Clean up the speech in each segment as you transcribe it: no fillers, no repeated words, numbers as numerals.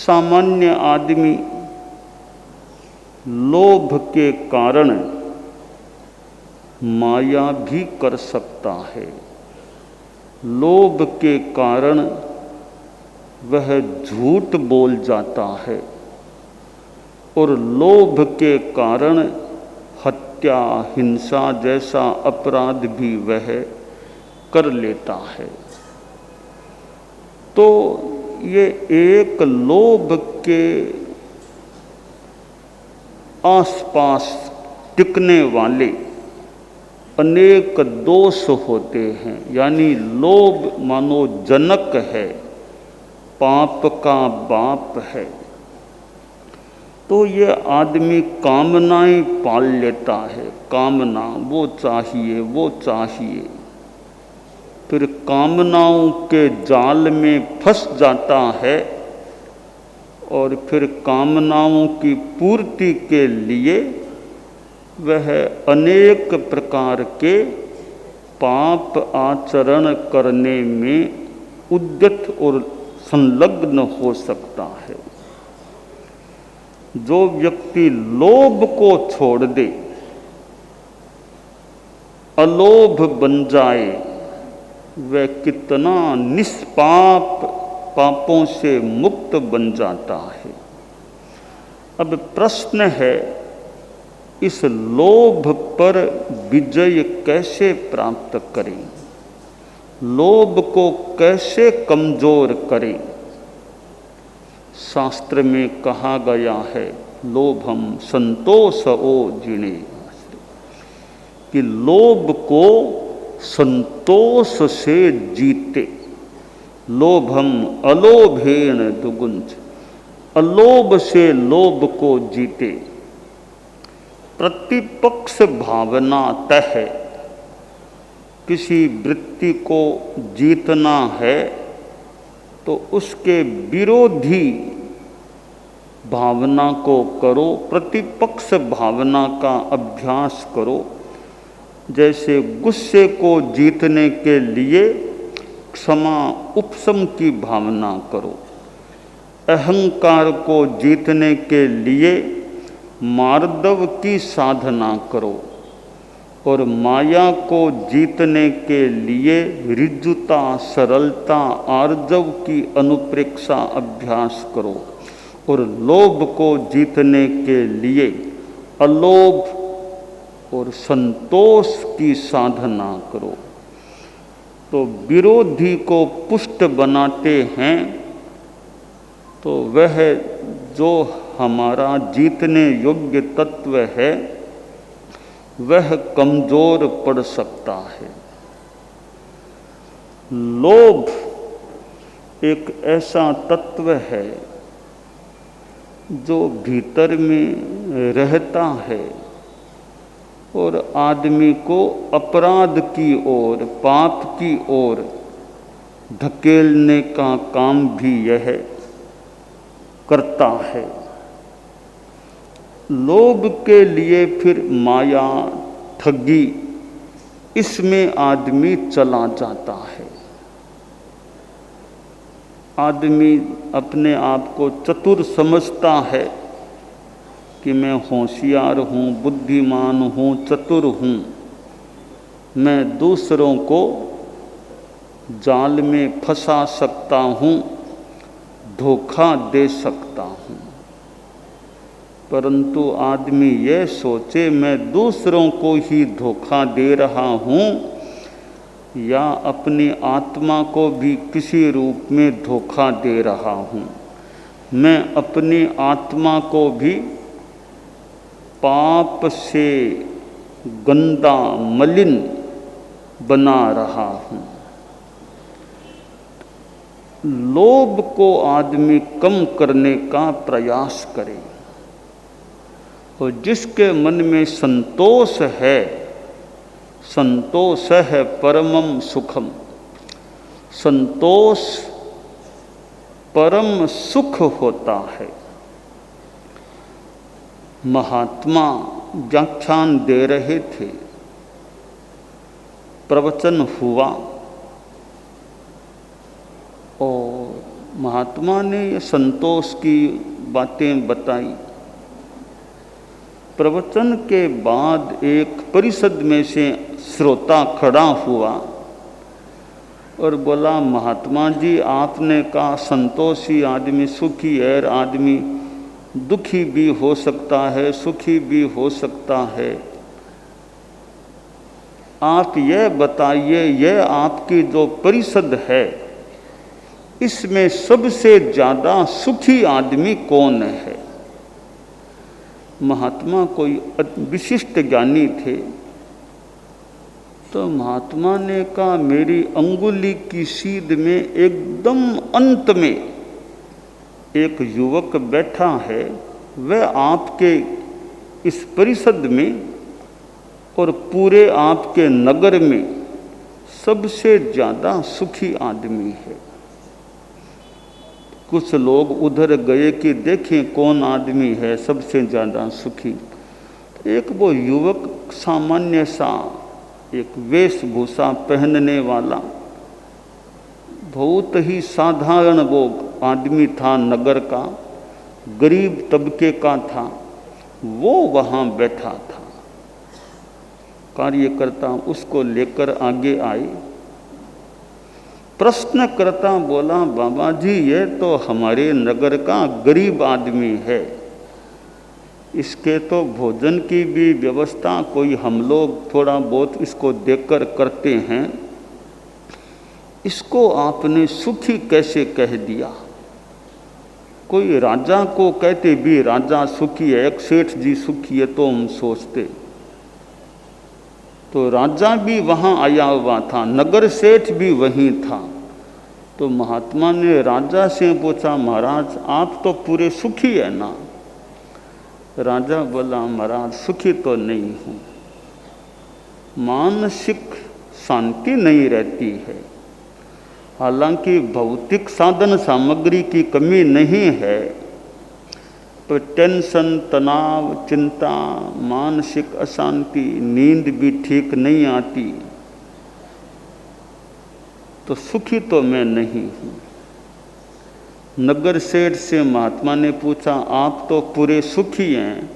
सामान्य आदमी लोभ के कारण माया भी कर सकता है। लोभ के कारण वह झूठ बोल जाता है और लोभ के कारण हत्या, हिंसा जैसा अपराध भी वह कर लेता है। तो ये एक लोभ के आसपास टिकने वाले अनेक दोष होते हैं। यानी लोभ मानो जनक है, पाप का बाप है। तो ये आदमी कामनाएं पाल लेता है, कामना वो चाहिए वो चाहिए, फिर कामनाओं के जाल में फंस जाता है और फिर कामनाओं की पूर्ति के लिए वह अनेक प्रकार के पाप आचरण करने में उद्यत और संलग्न हो सकता है। जो व्यक्ति लोभ को छोड़ दे, अलोभ बन जाए, वह कितना निष्पाप पापों से मुक्त बन जाता है। अब प्रश्न है, इस लोभ पर विजय कैसे प्राप्त करें? लोभ को कैसे कमजोर करें? शास्त्र में कहा गया है, लोभम संतोषो जिणे, कि लोभ को संतोष से जीते। लोभम अलोभेण दुगुंच, अलोभ से लोभ को जीते। प्रतिपक्ष भावना तह, किसी वृत्ति को जीतना है तो उसके विरोधी भावना को करो, प्रतिपक्ष भावना का अभ्यास करो। जैसे गुस्से को जीतने के लिए क्षमा उपशम की भावना करो, अहंकार को जीतने के लिए मार्दव की साधना करो और माया को जीतने के लिए ऋजुता, सरलता, आर्जव की अनुप्रेक्षा अभ्यास करो और लोभ को जीतने के लिए अलोभ और संतोष की साधना करो। तो विरोधी को पुष्ट बनाते हैं तो वह जो हमारा जीतने योग्य तत्व है वह कमजोर पड़ सकता है। लोभ एक ऐसा तत्व है जो भीतर में रहता है और आदमी को अपराध की ओर, पाप की ओर धकेलने का काम भी यह करता है। लोभ के लिए फिर माया, ठगी, इसमें आदमी चला जाता है। आदमी अपने आप को चतुर समझता है कि मैं होशियार हूँ, बुद्धिमान हूँ, चतुर हूँ, मैं दूसरों को जाल में फंसा सकता हूँ, धोखा दे सकता हूँ। परंतु आदमी यह सोचे मैं दूसरों को ही धोखा दे रहा हूँ या अपनी आत्मा को भी किसी रूप में धोखा दे रहा हूँ, मैं अपनी आत्मा को भी पाप से गंदा, मलिन बना रहा हूँ। लोभ को आदमी कम करने का प्रयास करे और जिसके मन में संतोष है, संतोष है परमम सुखम, संतोष परम सुख होता है। महात्मा व्याख्यान दे रहे थे, प्रवचन हुआ और महात्मा ने ये संतोष की बातें बताई। प्रवचन के बाद एक परिषद में से श्रोता खड़ा हुआ और बोला, महात्मा जी आपने कहा संतोषी आदमी सुखी है, आदमी दुखी भी हो सकता है, सुखी भी हो सकता है। आप यह बताइए, यह आपकी जो परिषद है इसमें सबसे ज़्यादा सुखी आदमी कौन है? महात्मा कोई विशिष्ट ज्ञानी थे, तो महात्मा ने कहा, मेरी अंगुली की सीध में एकदम अंत में एक युवक बैठा है, वह आपके इस परिषद में और पूरे आपके नगर में सबसे ज़्यादा सुखी आदमी है। कुछ लोग उधर गए कि देखें कौन आदमी है सबसे ज़्यादा सुखी। एक वो युवक सामान्य सा एक वेशभूषा पहनने वाला बहुत ही साधारण वो आदमी था, नगर का गरीब तबके का था, वो वहाँ बैठा था। कार्यकर्ता उसको लेकर आगे आए। प्रश्नकर्ता बोला, बाबा जी ये तो हमारे नगर का गरीब आदमी है, इसके तो भोजन की भी व्यवस्था कोई हम लोग थोड़ा बहुत इसको देकर करते हैं, इसको आपने सुखी कैसे कह दिया? कोई राजा को कहते भी राजा सुखी है, एक सेठ जी सुखी है तो हम सोचते। तो राजा भी वहाँ आया हुआ था, नगर सेठ भी वहीं था। तो महात्मा ने राजा से पूछा, महाराज आप तो पूरे सुखी है ना? राजा बोला, महाराज सुखी तो नहीं हूँ, मानसिक शांति नहीं रहती है। हालांकि भौतिक साधन सामग्री की कमी नहीं है, तो टेंशन, तनाव, चिंता, मानसिक अशांति, नींद भी ठीक नहीं आती, तो सुखी तो मैं नहीं हूँ। नगर सेठ से महात्मा ने पूछा, आप तो पूरे सुखी हैं?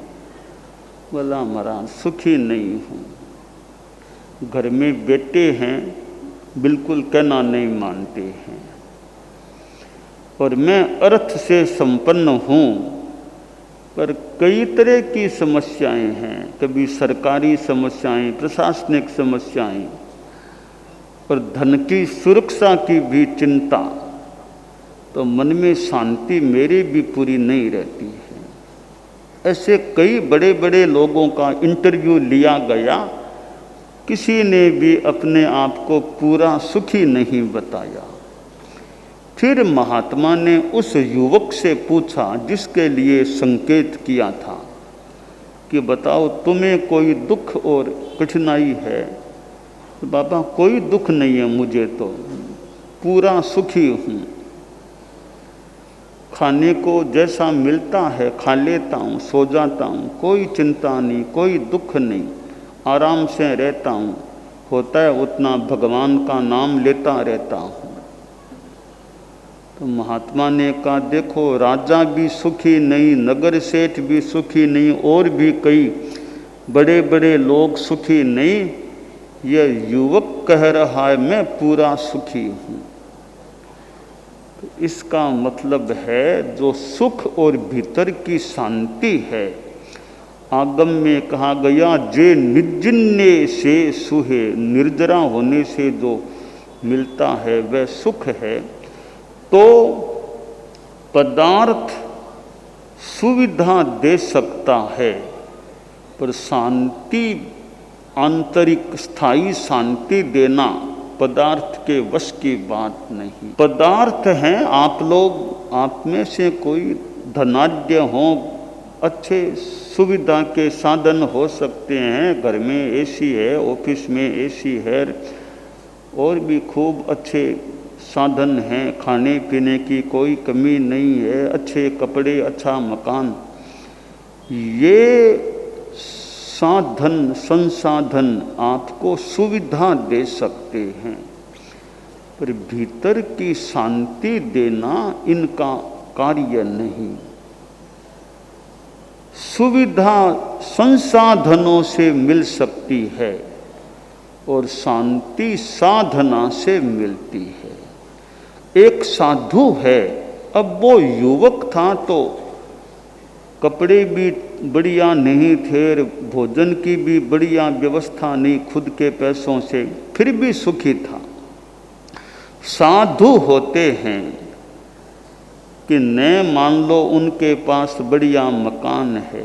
बोला, महाराज सुखी नहीं हूँ, घर में बेटे हैं, बिल्कुल कहना नहीं मानते हैं, और मैं अर्थ से संपन्न हूँ, पर कई तरह की समस्याएं हैं, कभी सरकारी समस्याएं, प्रशासनिक समस्याएं, और धन की सुरक्षा की भी चिंता, तो मन में शांति मेरी भी पूरी नहीं रहती है। ऐसे कई बड़े बड़े लोगों का इंटरव्यू लिया गया, किसी ने भी अपने आप को पूरा सुखी नहीं बताया। फिर महात्मा ने उस युवक से पूछा जिसके लिए संकेत किया था कि बताओ तुम्हें कोई दुख और कठिनाई है? तो बाबा कोई दुख नहीं है मुझे, तो पूरा सुखी हूँ, खाने को जैसा मिलता है खा लेता हूँ, सो जाता हूँ, कोई चिंता नहीं, कोई दुख नहीं, आराम से रहता हूँ, होता है उतना भगवान का नाम लेता रहता हूँ। तो महात्मा ने कहा, देखो राजा भी सुखी नहीं, नगर सेठ भी सुखी नहीं, और भी कई बड़े बड़े लोग सुखी नहीं, यह युवक कह रहा है मैं पूरा सुखी हूँ। तो इसका मतलब है जो सुख और भीतर की शांति है, आगम में कहा गया, जे निर्जन्य से सुहे, निर्जरा होने से जो मिलता है वह सुख है। तो पदार्थ सुविधा दे सकता है, पर शांति, आंतरिक स्थायी शांति देना पदार्थ के वश की बात नहीं। पदार्थ हैं, आप लोग, आप में से कोई धनाढ्य हो, अच्छे सुविधा के साधन हो सकते हैं, घर में एसी है, ऑफिस में एसी है, और भी खूब अच्छे साधन हैं, खाने पीने की कोई कमी नहीं है, अच्छे कपड़े, अच्छा मकान, ये साधन संसाधन आपको सुविधा दे सकते हैं, पर भीतर की शांति देना इनका कार्य नहीं। सुविधा संसाधनों से मिल सकती है और शांति साधना से मिलती है। एक साधु है, अब वो युवक था तो कपड़े भी बढ़िया नहीं थे, भोजन की भी बढ़िया व्यवस्था नहीं खुद के पैसों से, फिर भी सुखी था। साधु होते हैं कि न मान लो उनके पास बढ़िया मकान है,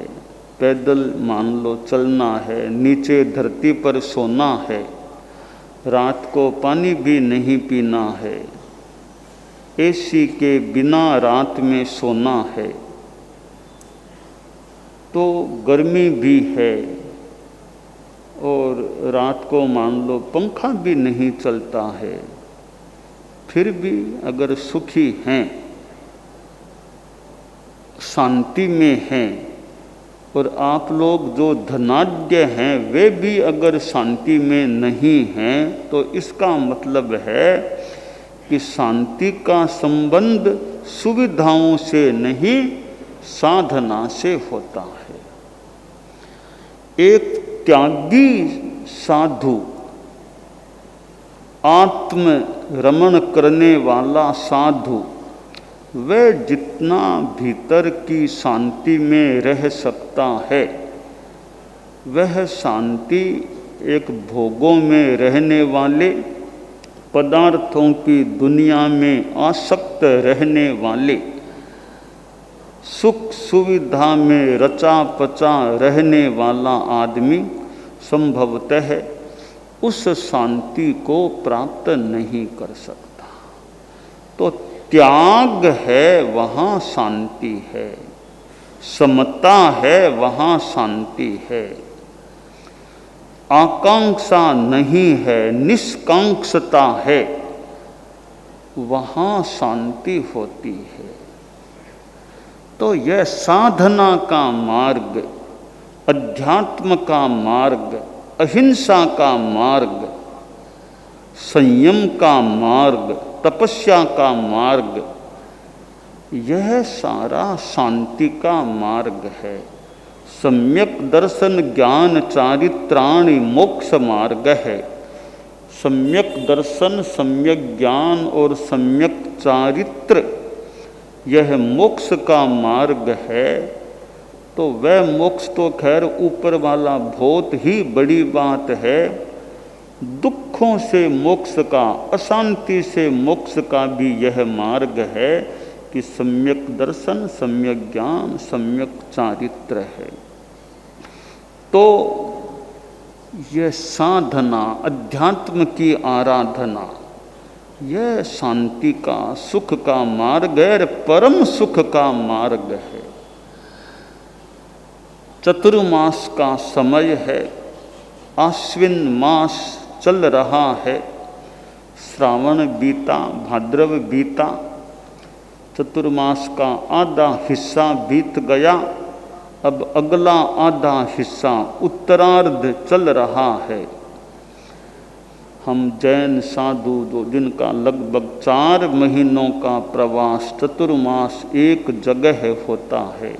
पैदल मान लो चलना है, नीचे धरती पर सोना है, रात को पानी भी नहीं पीना है, एसी के बिना रात में सोना है, तो गर्मी भी है और रात को मान लो पंखा भी नहीं चलता है, फिर भी अगर सुखी हैं, शांति में हैं, और आप लोग जो धनाढ्य हैं वे भी अगर शांति में नहीं हैं, तो इसका मतलब है कि शांति का संबंध सुविधाओं से नहीं साधना से होता है। एक त्यागी साधु, आत्म रमण करने वाला साधु, वह जितना भीतर की शांति में रह सकता है, वह शांति एक भोगों में रहने वाले, पदार्थों की दुनिया में आसक्त रहने वाले, सुख सुविधा में रचा पचा रहने वाला आदमी संभवतः उस शांति को प्राप्त नहीं कर सकता। तो त्याग है वहाँ शांति है, समता है वहाँ शांति है, आकांक्षा नहीं है, निष्कांक्षता है, वहाँ शांति होती है। तो यह साधना का मार्ग, अध्यात्म का मार्ग, अहिंसा का मार्ग, संयम का मार्ग, तपस्या का मार्ग, यह सारा शांति का मार्ग है। सम्यक दर्शन ज्ञान चारित्राणि मोक्ष मार्ग है। सम्यक दर्शन, सम्यक ज्ञान और सम्यक चारित्र यह मोक्ष का मार्ग है। तो वह मोक्ष तो खैर ऊपर वाला बहुत ही बड़ी बात है। दुखों से मोक्ष का, अशांति से मोक्ष का भी यह मार्ग है कि सम्यक दर्शन, सम्यक ज्ञान, सम्यक चारित्र है। तो यह साधना, अध्यात्म की आराधना, यह शांति का, सुख का मार्ग है, परम सुख का मार्ग है। चतुर्मास का समय है, आश्विन मास चल रहा है, श्रावण बीता, भाद्रव बीता, चतुर्मास का आधा हिस्सा बीत गया। अब अगला आधा हिस्सा उत्तरार्ध चल रहा है। हम जैन साधु जिनका लगभग 4 महीनों का प्रवास चतुर्मास एक जगह होता है,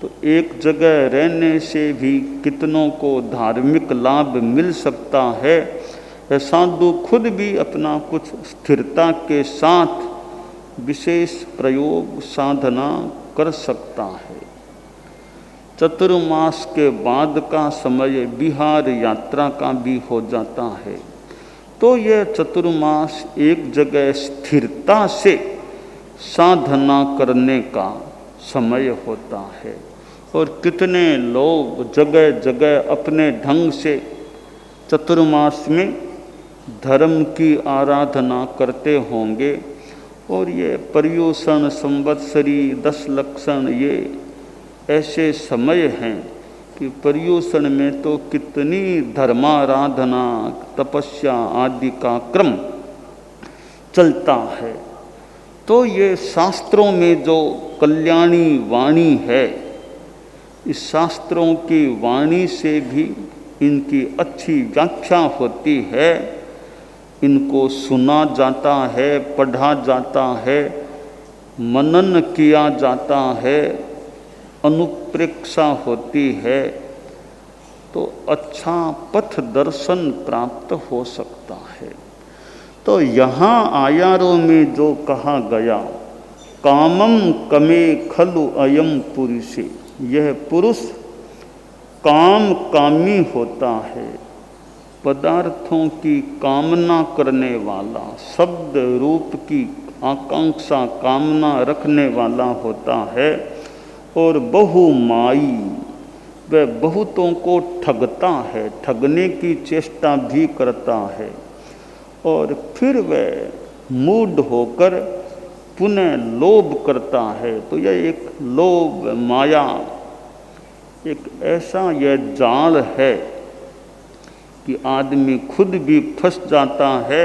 तो एक जगह रहने से भी कितनों को धार्मिक लाभ मिल सकता है। साधु खुद भी अपना कुछ स्थिरता के साथ विशेष प्रयोग साधना कर सकता है। चतुर्मास के बाद का समय बिहार यात्रा का भी हो जाता है। तो यह चतुर्मास एक जगह स्थिरता से साधना करने का समय होता है। और कितने लोग जगह जगह अपने ढंग से चतुर्मास में धर्म की आराधना करते होंगे। और ये पर्युषण, संवत्सरी, 10 लक्षण, ये ऐसे समय हैं कि पर्युषण में तो कितनी धर्माराधना, तपस्या आदि का क्रम चलता है। तो ये शास्त्रों में जो कल्याणी वाणी है, इस शास्त्रों की वाणी से भी इनकी अच्छी व्याख्या होती है। इनको सुना जाता है, पढ़ा जाता है, मनन किया जाता है, अनुप्रेक्षा होती है, तो अच्छा पथ दर्शन प्राप्त हो सकता है। तो यहाँ आयारों में जो कहा गया, कामम कमे खलु अयम पुरुषे, यह पुरुष काम कामी होता है, पदार्थों की कामना करने वाला, शब्द रूप की आकांक्षा कामना रखने वाला होता है, और बहुमाई, वह बहुतों को ठगता है, ठगने की चेष्टा भी करता है, और फिर वह मूढ़ होकर पुनः लोभ करता है। तो यह एक लोभ माया, एक ऐसा यह जाल है कि आदमी खुद भी फंस जाता है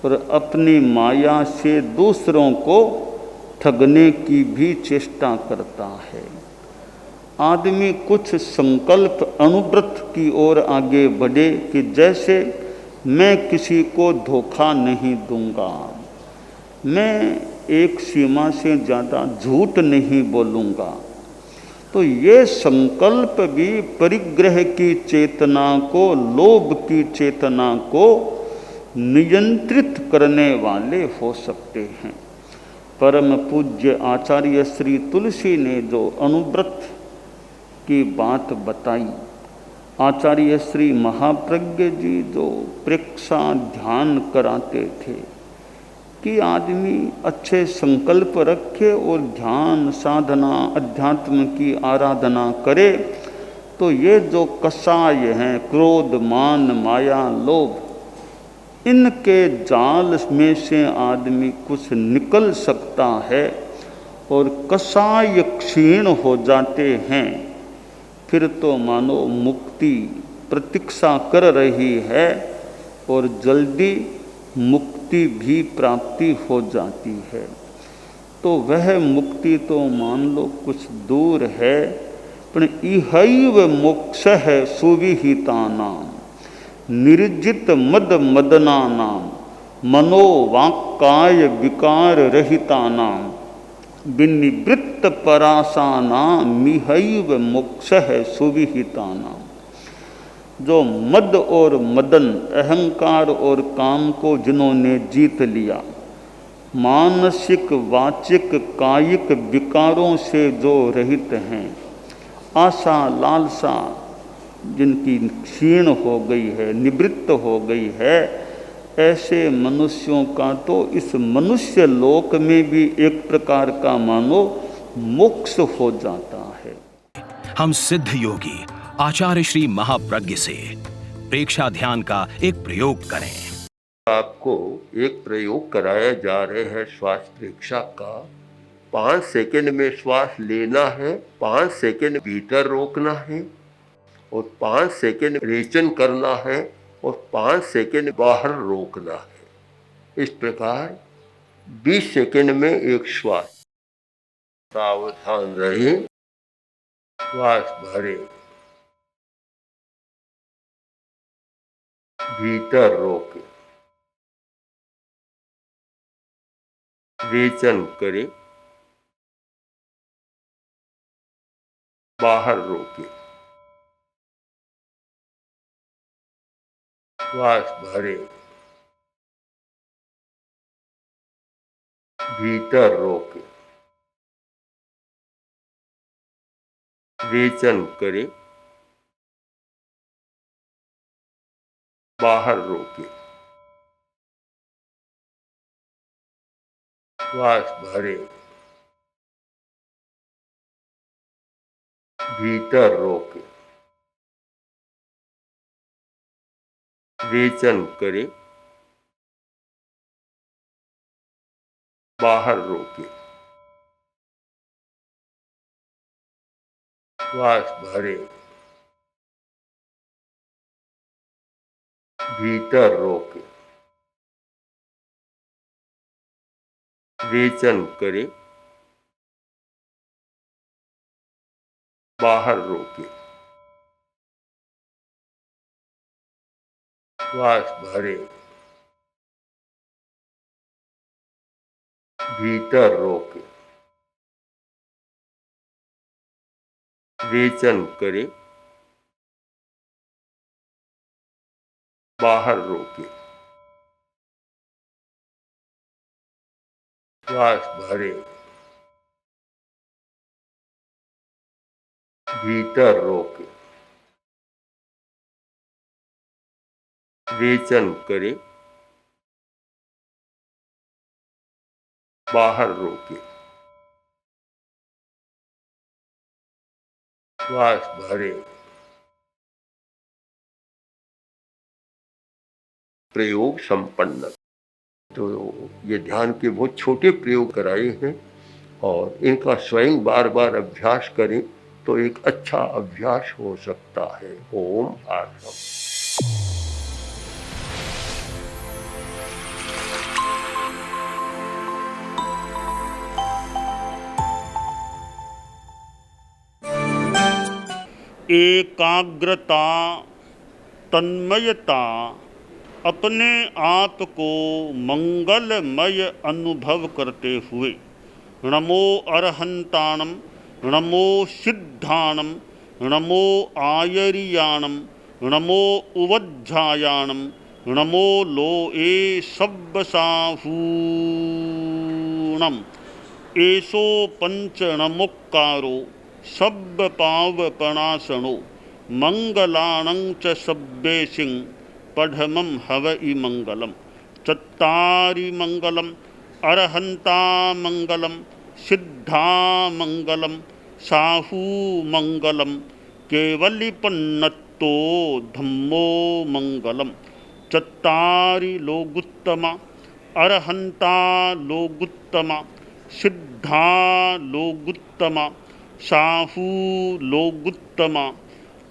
और अपनी माया से दूसरों को ठगने की भी चेष्टा करता है। आदमी कुछ संकल्प अनुव्रत की ओर आगे बढ़े कि जैसे मैं किसी को धोखा नहीं दूंगा, मैं एक सीमा से ज़्यादा झूठ नहीं बोलूँगा, तो ये संकल्प भी परिग्रह की चेतना को, लोभ की चेतना को नियंत्रित करने वाले हो सकते हैं। परम पूज्य आचार्य श्री तुलसी ने जो अनुव्रत की बात बताई, आचार्य श्री महाप्रज्ञ जी जो प्रेक्षा ध्यान कराते थे कि आदमी अच्छे संकल्प रखे और ध्यान साधना अध्यात्म की आराधना करे, तो ये जो कषाय हैं, क्रोध मान माया लोभ, इनके जाल में से आदमी कुछ निकल सकता है और कषाय क्षीण हो जाते हैं। फिर तो मानो मुक्ति प्रतीक्षा कर रही है और जल्दी मुक्ति भी प्राप्ति हो जाती है। तो वह मुक्ति तो मान लो कुछ दूर है, पर इहैव मोक्षः सुविहितानां निर्जित मद मदनानां मनोवाक्काय विकार रहितानां विनिवृत्त परासानां मिहैव मोक्षः सुविहितानां। जो मद और मदन, अहंकार और काम को जिन्होंने जीत लिया, मानसिक वाचिक कायिक विकारों से जो रहित हैं, आशा लालसा जिनकी क्षीण हो गई है, निवृत्त हो गई है, ऐसे मनुष्यों का तो इस मनुष्य लोक में भी एक प्रकार का मानो मोक्ष हो जाता है। हम सिद्ध योगी आचार्य श्री महाप्रज्ञ से प्रेक्षा ध्यान का एक प्रयोग करें। आपको एक प्रयोग कराया जा रहे हैं श्वास प्रेक्षा का। 5 सेकंड में श्वास लेना है, 5 सेकंड भीतर रोकना है और 5 सेकंड रेचन करना है और 5 सेकंड बाहर रोकना है। इस प्रकार 20 सेकंड में एक श्वास। सावधान रहे, श्वास भरे, भीतर रोके, रेचन करे, बाहर रोके, श्वास भरे, भीतर रोके, रेचन करे, बाहर रोके, श्वास भरे, भीतर रोके, रेचन करे, बाहर रोके, श्वास भरे, भीतर रोके, रेचन करे, बाहर रोके, श्वास भरे, भीतर रोके, रेचन करे, बाहर रोके, श्वास भरे, भीतर रोके, रेचन करे, बाहर रोके, श्वास भरे। प्रयोग संपन्न। तो ये ध्यान के बहुत छोटे प्रयोग कराए हैं और इनका स्वयं बार बार अभ्यास करें तो एक अच्छा अभ्यास हो सकता है। ओम आसम। एकाग्रता, तन्मयता, अपने आप को मंगलमय अनुभव करते हुए नमो अरहंताणम, नमो सिद्धाणम, नमो आयरियाणम, नमो उवज्झायाणम, नमो लोए सब्बसाहूणम, एसो पंचणमुक्कारो सब्ब पावपणासनो, मंगलाणं च सब्बेसिं पढ़मं हवइ मंगलम। चत्तारि मंगलम, अरहंता मंगलम, सिद्धा मंगलम, साहू मंगलम, केवलिपन्नत्तो धम्मो मंगलम। चत्तारि लोगुत्तमा, अरहंता लोगुत्तमा, सिद्धा लोगुत्तमा, साहू लोगुत्तमा,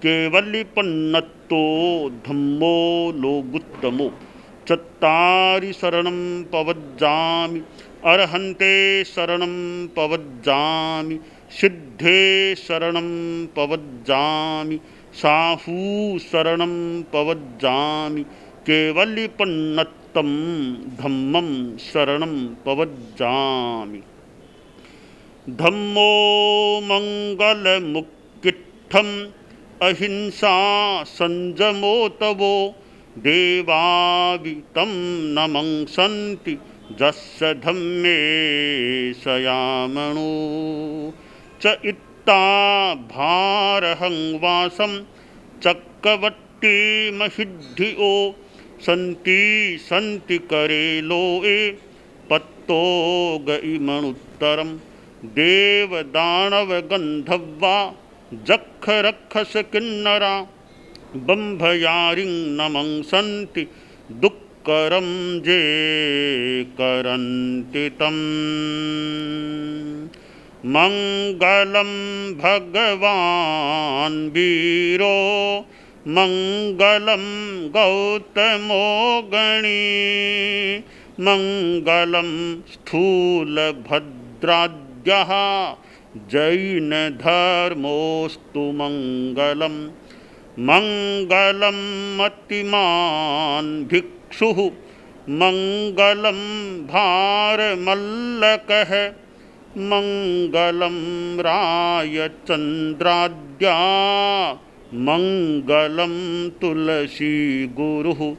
केवलिपन्नत्तो धम्मो लोगुत्तमो। चत्तारि शरणं पवज्जामि, अरहन्ते शरणं पवज्जामि, सिद्धे शरणं पवज्जामि, साहू शरणं पवज्जामि, केवलिपन्नत्तं धम्मं शरणं पवज्जामि। धम्मो मंगलमुक्किट्ठम्, अहिंसा संजमो तवो, देवावितं नमंसन्ति जस्य धम्मे सयामणो। च इत्ता भारहं वासं चक्रवट्टी महिद्धिओ, सन्ति सन्ति करे लोए पत्तो गइमणुत्तरम्। देव दानव गंधर्वा जख रक्षस किन्नरा, बंभयारिं नमंसन्ति दुक्करं जे करन्ति तम्। मंगलं भगवान् वीरो, मंगलं गौतमो गणी, मंगलं स्थूलभद्राद्यः जैन धर्मोस्तु मंगलम। मंगलम मतिमान भिक्षुः, मंगलम भारमल्लकः, मंगलम रायचंद्राद्या, मंगलम तुलसी गुरुः,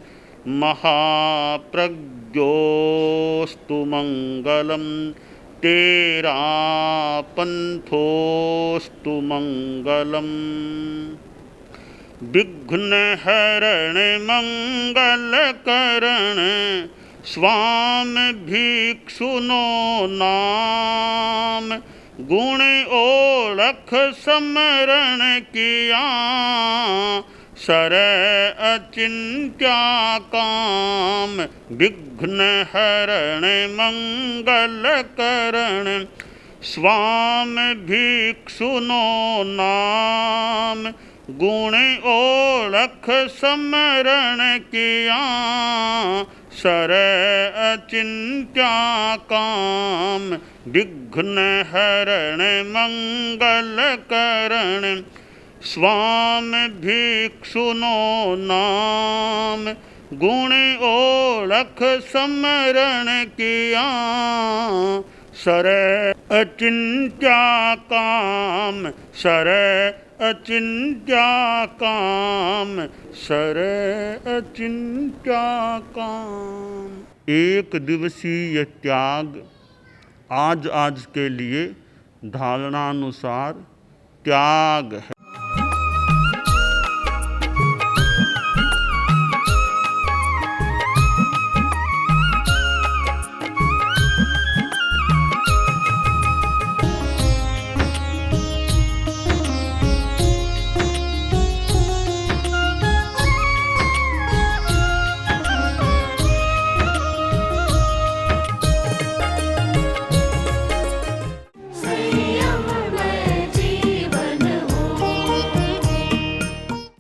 महाप्रज्ञोस्तु मंगलम। तेरा पंथोस्तु मंगलम। विघ्न हरण मंगल करण, स्वामी भिक्षुनो नाम। गुण ओळख समरण किया, सर अचिंत्या काम। विघ्न हरण मंगल करण, स्वामी भिक्षुनो नाम। गुण ओळख समरण किया, सर अचिंत्या काम। विघ्न हरण मंगल करण, स्वामी भिक्षुनो नाम। गुण ओळख समरण किया, सर अचिंत्या काम, सर अचिंत्या काम, सर अचिंत्या काम। एक दिवसीय त्याग आज के लिए धारणानुसार त्याग है।